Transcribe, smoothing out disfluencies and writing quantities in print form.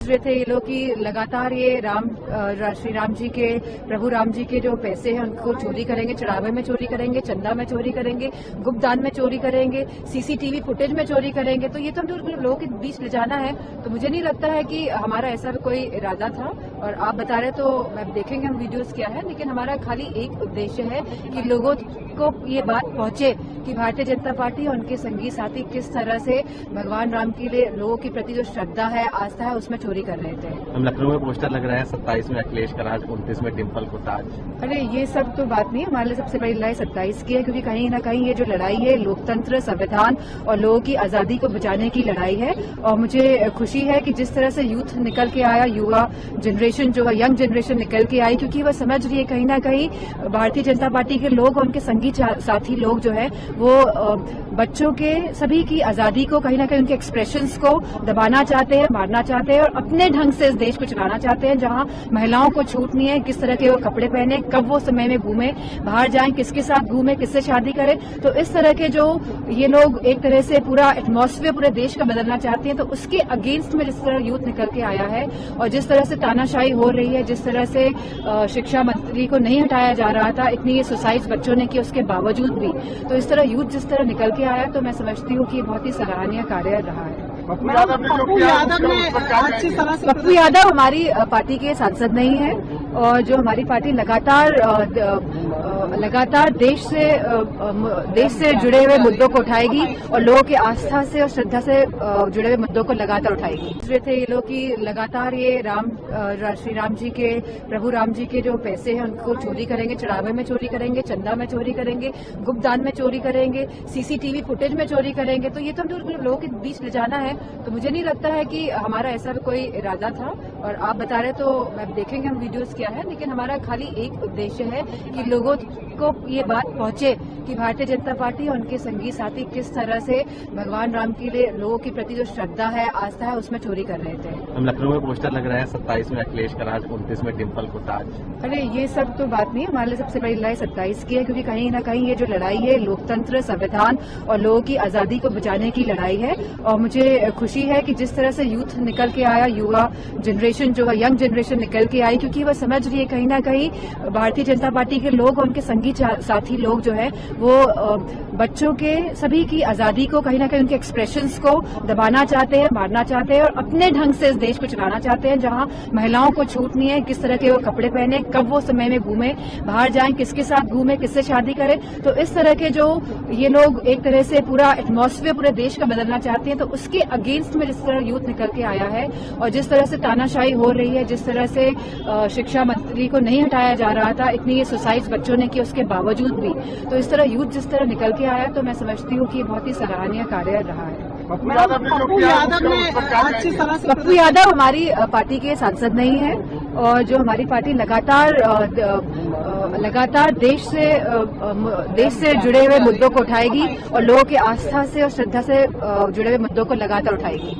रहे थे ये लोग कि लगातार ये श्री राम जी के, प्रभु राम जी के जो पैसे हैं उनको चोरी करेंगे, चढ़ावे में चोरी करेंगे, चंदा में चोरी करेंगे, गुप्त दान में चोरी करेंगे, सीसीटीवी फुटेज में चोरी करेंगे। तो ये तो लोगों के बीच ले जाना है। तो मुझे नहीं लगता है कि हमारा ऐसा कोई इरादा था। और आप बता रहे तो मैं देखेंगे हम वीडियोस क्या है, लेकिन हमारा खाली एक उद्देश्य है कि लोगों को ये बात पहुंचे कि भारतीय जनता पार्टी और उनके संगी साथी किस तरह से भगवान राम के लिए लोगों के प्रति जो श्रद्धा है, आस्था है, उसमें चोरी कर रहे थे। हम लखनऊ में पोस्टर लग रहा है 27 में अखिलेश का राज, 29 में डिम्पल को ताज। अरे ये सब तो बात नहीं है। हमारे लिए सबसे बड़ी लड़ाई 27 की है, क्योंकि कहीं ना कहीं ये जो लड़ाई है लोकतंत्र, संविधान और लोगों की आजादी को बचाने की लड़ाई है। और मुझे खुशी है कि जिस तरह से यूथ निकल के आया, युवा जनरेशन जो है, यंग जनरेशन निकल के आई, क्योंकि वह समझ रही है कहीं ना कहीं भारतीय जनता पार्टी के लोग और उनके संगी साथी लोग जो है वो बच्चों के सभी की आजादी को कहीं ना कहीं उनके एक्सप्रेशंस को दबाना चाहते हैं, मारना चाहते हैं और अपने ढंग से इस देश को चलाना चाहते हैं, जहां महिलाओं को छूट नहीं है किस तरह के वो कपड़े पहने, कब वो समय में घूमे, बाहर जाएं, किसके साथ घूमे, किससे शादी करें। तो इस तरह के जो ये लोग एक तरह से पूरा एटमॉस्फेयर पूरे देश का बदलना चाहते हैं, तो उसके अगेंस्ट में जिस तरह यूथ निकल के आया है और जिस तरह से तानाशाही हो रही है, जिस तरह से शिक्षा मंत्री को नहीं हटाया जा रहा था, इतनी ये सुसाइड बच्चों ने की उसके बावजूद भी, तो इस तरह यूथ जिस तरह निकल के आया, तो मैं समझती हूँ कि ये बहुत ही सराहनीय कार्य रहा है। पप्पू यादव हमारी पार्टी के सांसद नहीं है, और जो हमारी पार्टी लगातार देश से जुड़े हुए मुद्दों को उठाएगी और लोगों की आस्था से और श्रद्धा से जुड़े हुए मुद्दों को लगातार उठाएगी। इसलिए थे ये लोग कि लगातार ये श्री राम जी के, प्रभु राम जी के जो पैसे हैं उनको चोरी करेंगे, चढ़ावे में चोरी करेंगे, चंदा में चोरी करेंगे, गुप्त दान में चोरी करेंगे, सीसीटीवी फुटेज में चोरी करेंगे। तो ये तो लोगों के बीच ले जाना है। तो मुझे नहीं लगता है कि हमारा ऐसा कोई इरादा था। और आप बता रहे तो मैं देखेंगे हम वीडियोस क्या है, लेकिन हमारा खाली एक उद्देश्य है कि लोगों को ये बात पहुंचे कि भारतीय जनता पार्टी और उनके संगी साथी किस तरह से भगवान राम के लिए लोगों के प्रति जो श्रद्धा है, आस्था है, उसमें चोरी कर रहे थे। हम लखनऊ में पोस्टर लग रहा है 27 में अखिलेश का राज, 29 में डिम्पल को ताज। अरे ये सब तो बात नहीं है। हमारे लिए सबसे बड़ी लड़ाई 27 की है, क्योंकि कहीं ना कहीं ये जो लड़ाई है लोकतंत्र, संविधान और लोगों की आजादी को बचाने की लड़ाई है। और मुझे खुशी है कि जिस तरह से यूथ निकल के आया, युवा जनरेशन जो है, यंग जनरेशन निकल के आई, क्योंकि वह समझ रही है कहीं ना कहीं भारतीय जनता पार्टी के लोग और उनके संगी साथी लोग जो है वो बच्चों के सभी की आजादी को कहीं ना कहीं उनके एक्सप्रेशंस को दबाना चाहते हैं, मारना चाहते हैं और अपने ढंग से इस देश को चलाना चाहते हैं, जहां महिलाओं को छूट नहीं है किस तरह के वो कपड़े पहने, कब वो समय में घूमे, बाहर जाएं, किसके साथ घूमे, किससे शादी करें। तो इस तरह के जो ये लोग एक तरह से पूरा एटमॉस्फेयर पूरे देश का बदलना चाहते हैं, तो उसके अगेंस्ट में जिस तरह यूथ निकल के आया है और जिस तरह से तानाशाही हो रही है, जिस तरह से शिक्षा मंत्री को नहीं हटाया जा रहा था, इतनी ये सुसाइड बच्चों ने की उसके बावजूद भी, तो इस तरह यूथ जिस तरह निकल के आया, तो मैं समझती हूँ कि ये बहुत ही सराहनीय कार्य रहा है। पप्पू यादव हमारी पार्टी के सांसद नहीं है, और जो हमारी पार्टी लगातार देश से जुड़े हुए मुद्दों को उठाएगी और लोगों की आस्था से और श्रद्धा से जुड़े हुए मुद्दों को लगातार उठाएगी।